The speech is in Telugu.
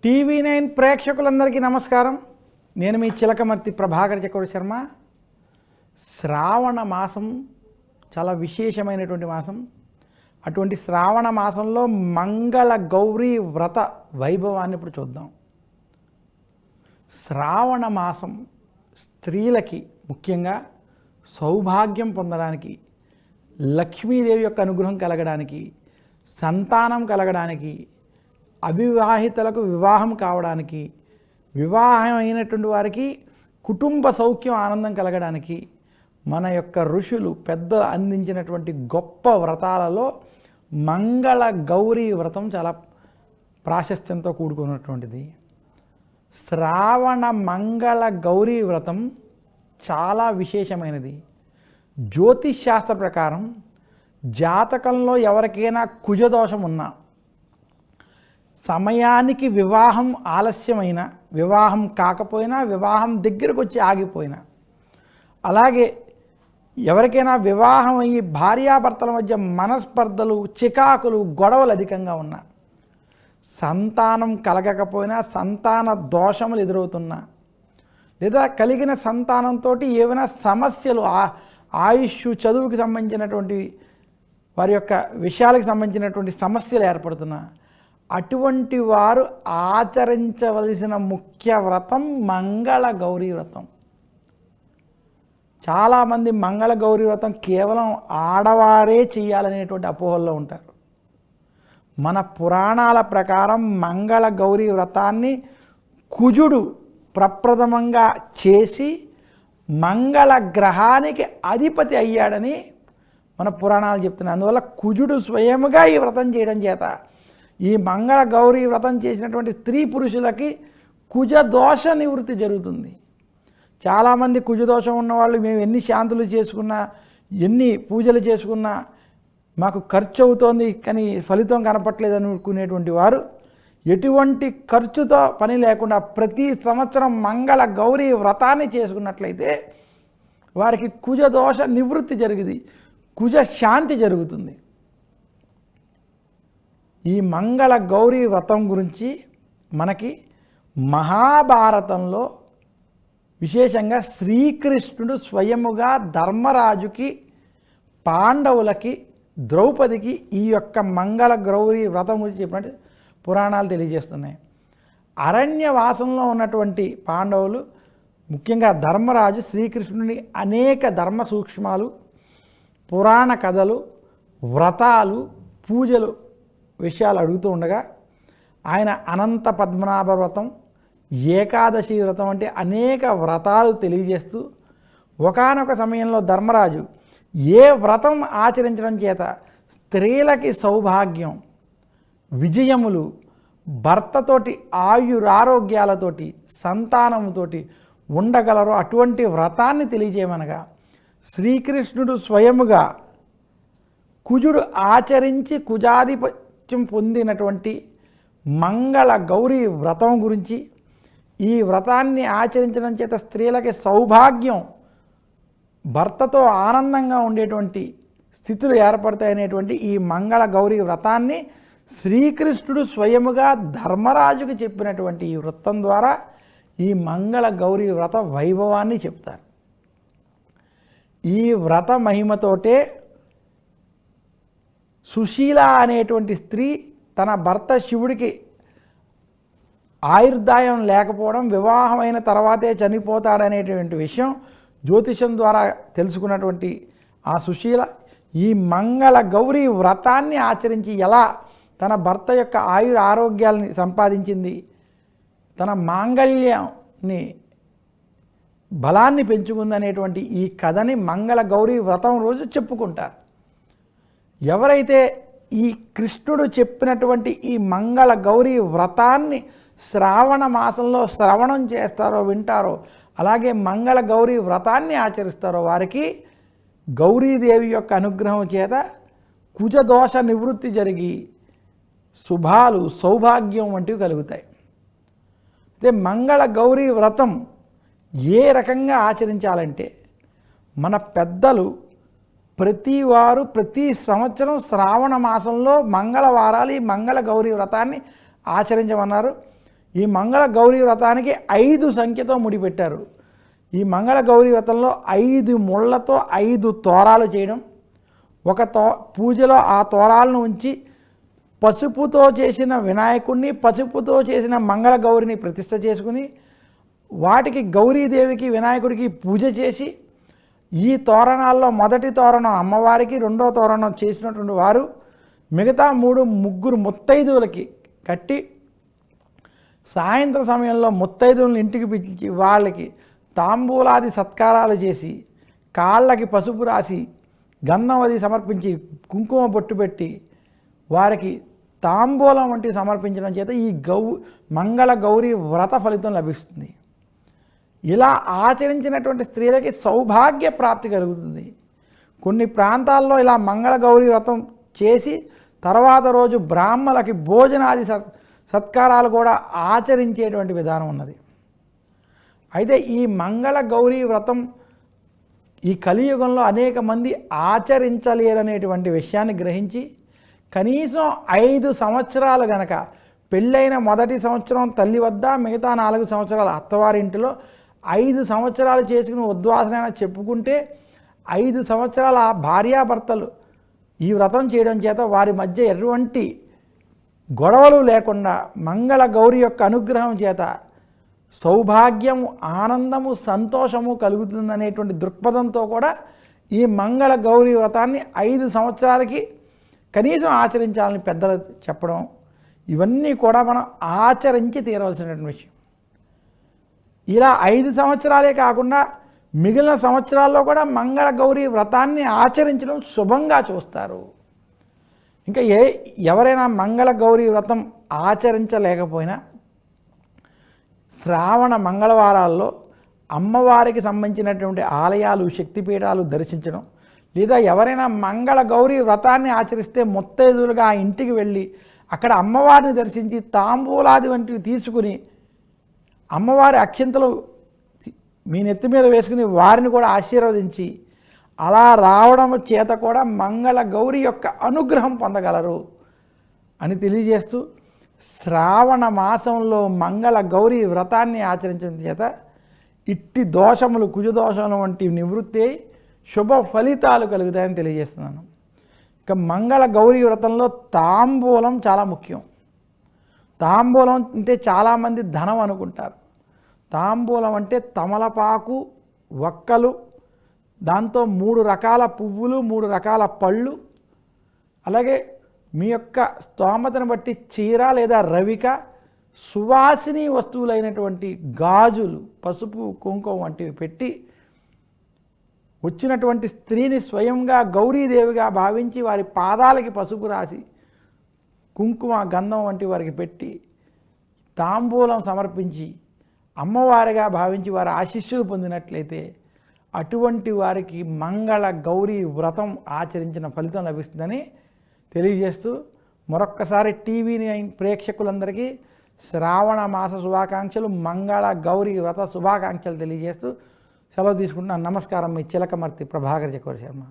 టీవీ9 ప్రేక్షకులందరికీ నమస్కారం. నేను మీ చిలకమర్తి ప్రభాకర్ చక్రవర్తి శర్మ. శ్రావణ మాసం చాలా విశేషమైనటువంటి మాసం. అటువంటి శ్రావణ మాసంలో మంగళ గౌరీ వ్రత వైభవాన్ని ఇప్పుడు చూద్దాం. శ్రావణ మాసం స్త్రీలకి ముఖ్యంగా సౌభాగ్యం పొందడానికి, లక్ష్మీదేవి యొక్క అనుగ్రహం కలగడానికి, సంతానం కలగడానికి, అవివాహితులకు వివాహం కావడానికి, వివాహం అయినటువంటి వారికి కుటుంబ సౌఖ్యం ఆనందం కలగడానికి మన యొక్క ఋషులు పెద్దలు అందించినటువంటి గొప్ప వ్రతాలలో మంగళ గౌరీ వ్రతం చాలా ప్రాశస్త్యంతో కూడుకున్నటువంటిది. శ్రావణ మంగళ గౌరీ వ్రతం చాలా విశేషమైనది. జ్యోతిష్ శాస్త్ర ప్రకారం జాతకంలో ఎవరికైనా కుజదోషం ఉన్నా, సమయానికి వివాహం ఆలస్యమైన, వివాహం కాకపోయినా, వివాహం దగ్గరకు వచ్చి ఆగిపోయినా, అలాగే ఎవరికైనా వివాహం అయ్యి భార్యాభర్తల మధ్య మనస్పర్ధలు, చికాకులు, గొడవలు అధికంగా ఉన్నా, సంతానం కలగకపోయినా, సంతాన దోషములు ఎదురవుతున్నా, లేదా కలిగిన సంతానంతో ఏమైనా సమస్యలు, ఆయుష్, చదువుకి సంబంధించినటువంటి వారి యొక్క విషయాలకు సంబంధించినటువంటి సమస్యలు ఏర్పడుతున్నా, అటువంటి వారు ఆచరించవలసిన ముఖ్య వ్రతం మంగళ గౌరీ వ్రతం. చాలామంది మంగళ గౌరీ వ్రతం కేవలం ఆడవారే చేయాలనేటువంటి అపోహల్లో ఉంటారు. మన పురాణాల ప్రకారం మంగళ గౌరీ వ్రతాన్ని కుజుడు ప్రప్రథమంగా చేసి మంగళ గ్రహానికి అధిపతి అయ్యాడని మన పురాణాలు చెప్తున్నాయి. అందువల్ల కుజుడు స్వయముగా ఈ వ్రతం చేయడం చేత ఈ మంగళ గౌరీ వ్రతం చేసినటువంటి స్త్రీ పురుషులకి కుజదోష నివృత్తి జరుగుతుంది. చాలామంది కుజదోషం ఉన్నవాళ్ళు మేము ఎన్ని శాంతులు చేసుకున్నా, ఎన్ని పూజలు చేసుకున్నా మాకు ఖర్చు అవుతోంది కానీ ఫలితం కనపట్లేదు అనుకునేటువంటి వారు ఎటువంటి ఖర్చుతో పని లేకుండా ప్రతి సంవత్సరం మంగళ గౌరీ వ్రతాన్ని చేసుకున్నట్లయితే వారికి కుజదోష నివృత్తి జరిగింది, కుజ శాంతి జరుగుతుంది. ఈ మంగళ గౌరీ వ్రతం గురించి మనకి మహాభారతంలో విశేషంగా శ్రీకృష్ణుడు స్వయముగా ధర్మరాజుకి, పాండవులకి, ద్రౌపదికి ఈ యొక్క మంగళ గౌరీ వ్రతం గురించి చెప్పినట్టు పురాణాలు తెలియజేస్తున్నాయి. అరణ్యవాసంలో ఉన్నటువంటి పాండవులు, ముఖ్యంగా ధర్మరాజు శ్రీకృష్ణుని అనేక ధర్మ సూక్ష్మాలు, పురాణ కథలు, వ్రతాలు, పూజలు విషయాలు అడుగుతూ ఉండగా ఆయన అనంత పద్మనాభ వ్రతం, ఏకాదశి వ్రతం అంటే అనేక వ్రతాలు తెలియజేస్తూ ఒకానొక సమయంలో ధర్మరాజు ఏ వ్రతం ఆచరించడం చేత స్త్రీలకి సౌభాగ్యం, విజయములు, భర్తతోటి ఆయురారోగ్యాలతోటి, సంతానముతోటి ఉండగలరో అటువంటి వ్రతాన్ని తెలియజేయమనగా శ్రీకృష్ణుడు స్వయముగా కుజుడు ఆచరించి కుజాధిపత్యం పొందినటువంటి మంగళ గౌరీ వ్రతం గురించి, ఈ వ్రతాన్ని ఆచరించడం చేత స్త్రీలకి సౌభాగ్యం, భర్తతో ఆనందంగా ఉండేటువంటి స్థితులు ఏర్పడతాయనేటువంటి ఈ మంగళ గౌరీ వ్రతాన్ని శ్రీకృష్ణుడు స్వయముగా ధర్మరాజుకు చెప్పినటువంటి ఈ వృత్తం ద్వారా ఈ మంగళ గౌరీ వ్రత వైభవాన్ని చెప్తారు. ఈ వ్రత మహిమతోటే సుశీల అనేటువంటి స్త్రీ తన భర్త శివుడికి ఆయుర్దాయం లేకపోవడం, వివాహమైన తర్వాతే చనిపోతాడనేటువంటి విషయం జ్యోతిషం ద్వారా తెలుసుకున్నటువంటి ఆ సుశీల ఈ మంగళ గౌరీ వ్రతాన్ని ఆచరించి ఎలా తన భర్త యొక్క ఆయుర ఆరోగ్యాలని సంపాదించింది, తన మాంగళ్యాన్ని బలాన్ని పెంచుకుందనేటువంటి ఈ కథని మంగళ గౌరీ వ్రతం రోజు చెప్పుకుంటారు. ఎవరైతే ఈ కృష్ణుడు చెప్పినటువంటి ఈ మంగళ గౌరీ వ్రతాన్ని శ్రావణ మాసంలో శ్రవణం చేస్తారో, వింటారో, అలాగే మంగళ గౌరీ వ్రతాన్ని ఆచరిస్తారో వారికి గౌరీదేవి యొక్క అనుగ్రహం చేత కుజదోష నివృత్తి జరిగి శుభాలు, సౌభాగ్యం వంటివి కలుగుతాయి. అయితే మంగళ గౌరీ వ్రతం ఏ రకంగా ఆచరించాలంటే మన పెద్దలు ప్రతివారు ప్రతి సంవత్సరం శ్రావణ మాసంలో మంగళవారాలు ఈ మంగళ గౌరీ వ్రతాన్ని ఆచరించమన్నారు. ఈ మంగళ గౌరీ వ్రతానికి 5 సంఖ్యతో ముడిపెట్టారు. ఈ మంగళ గౌరీ వ్రతంలో 5 ముళ్ళతో 5 తోరాలు చేయడం, ఒక పూజలో ఆ తోరాలను ఉంచి పసుపుతో చేసిన వినాయకుడిని, పసుపుతో చేసిన మంగళ గౌరిని ప్రతిష్ఠ చేసుకుని వాటికి గౌరీదేవికి వినాయకుడికి పూజ చేసి, ఈ తోరణాల్లో మొదటి తోరణం అమ్మవారికి, రెండో తోరణం చేసినటువంటి వారు మిగతా 3 ముత్తైదువులకి కట్టి సాయంత్రం సమయంలో ముత్తైదువులను ఇంటికి పిలిచి వాళ్ళకి తాంబూలాది సత్కారాలు చేసి కాళ్ళకి పసుపు రాసి గంధం అది సమర్పించి కుంకుమ బొట్టు పెట్టి వారికి తాంబూలం వంటివి సమర్పించడం చేత ఈ మంగళ గౌరీ వ్రత ఫలితం లభిస్తుంది. ఇలా ఆచరించినటువంటి స్త్రీలకి సౌభాగ్య ప్రాప్తి కలుగుతుంది. కొన్ని ప్రాంతాల్లో ఇలా మంగళ గౌరీ వ్రతం చేసి తర్వాత రోజు బ్రాహ్మణులకి భోజనాది సత్కారాలు కూడా ఆచరించేటువంటి విధానం ఉన్నది. అయితే ఈ మంగళ గౌరీ వ్రతం ఈ కలియుగంలో అనేక మంది ఆచరించలేరనేటువంటి విషయాన్ని గ్రహించి కనీసం 5 సంవత్సరాలు గనక పెళ్ళైన మొదటి సంవత్సరం తల్లి వద్ద, మిగతా 4 సంవత్సరాలు అత్తవారింటిలో 5 సంవత్సరాలు చేసుకుని ఉద్వాసన చెప్పుకుంటే 5 సంవత్సరాల భార్యాభర్తలు ఈ వ్రతం చేయడం చేత వారి మధ్య ఎటువంటి గొడవలు లేకుండా మంగళ గౌరి యొక్క అనుగ్రహం చేత సౌభాగ్యము, ఆనందము, సంతోషము కలుగుతుందనేటువంటి దృక్పథంతో కూడా ఈ మంగళ గౌరీ వ్రతాన్ని 5 సంవత్సరాలకి కనీసం ఆచరించాలని పెద్దలు చెప్పడం, ఇవన్నీ కూడా మనం ఆచరించి తీరవలసినటువంటి విషయం. ఇలా 5 సంవత్సరాలే కాకుండా మిగిలిన సంవత్సరాల్లో కూడా మంగళ గౌరీ వ్రతాన్ని ఆచరించడం శుభంగా చూస్తారు. ఇంకా ఎవరైనా మంగళ గౌరీ వ్రతం ఆచరించలేకపోయినా శ్రావణ మంగళవారాల్లో అమ్మవారికి సంబంధించినటువంటి ఆలయాలు, శక్తిపీఠాలు దర్శించడం, లేదా ఎవరైనా మంగళ గౌరీ వ్రతాన్ని ఆచరిస్తే ముత్తైదులుగా ఆ ఇంటికి వెళ్ళి అక్కడ అమ్మవారిని దర్శించి తాంబూలాది వంటివి తీసుకుని అమ్మవారి అక్షింతలు మీ నెత్తి మీద వేసుకుని వారిని కూడా ఆశీర్వదించి అలా రావడం చేత కూడా మంగళ గౌరి యొక్క అనుగ్రహం పొందగలరు అని తెలియజేస్తూ, శ్రావణ మాసంలో మంగళ గౌరీ వ్రతాన్ని ఆచరించడం చేత ఇట్టి దోషములు, కుజదోషములు వంటివి నివృత్తి అయి శుభ ఫలితాలు కలుగుతాయని తెలియజేస్తున్నాను. ఇక మంగళ గౌరీ వ్రతంలో తాంబూలం చాలా ముఖ్యం. తాంబూలం అంటే చాలామంది ధనం అనుకుంటారు. తాంబూలం అంటే తమలపాకు, వక్కలు, దాంతో 3 రకాల పువ్వులు, 3 రకాల పళ్ళు, అలాగే మీ యొక్క స్తోమతను బట్టి చీర లేదా రవిక, సువాసిని వస్తువులైనటువంటి గాజులు, పసుపు, కుంకుమ వంటివి పెట్టి వచ్చినటువంటి స్త్రీని స్వయంగా గౌరీదేవిగా భావించి వారి పాదాలకి పసుపు రాసి కుంకుమ, గంధం వంటి వారికి పెట్టి తాంబూలం సమర్పించి అమ్మవారిగా భావించి వారి ఆశీస్సులు పొందినట్లయితే అటువంటి వారికి మంగళ గౌరీ వ్రతం ఆచరించిన ఫలితం లభిస్తుందని తెలియజేస్తూ, మరొక్కసారి టీవీ ప్రేక్షకులందరికీ శ్రావణ మాస శుభాకాంక్షలు, మంగళ గౌరీ వ్రత శుభాకాంక్షలు తెలియజేస్తూ సెలవు తీసుకుంటున్నాను. నమస్కారం. మీ చిలకమర్తి ప్రభాకర్ చక్రవర్తి శర్మ.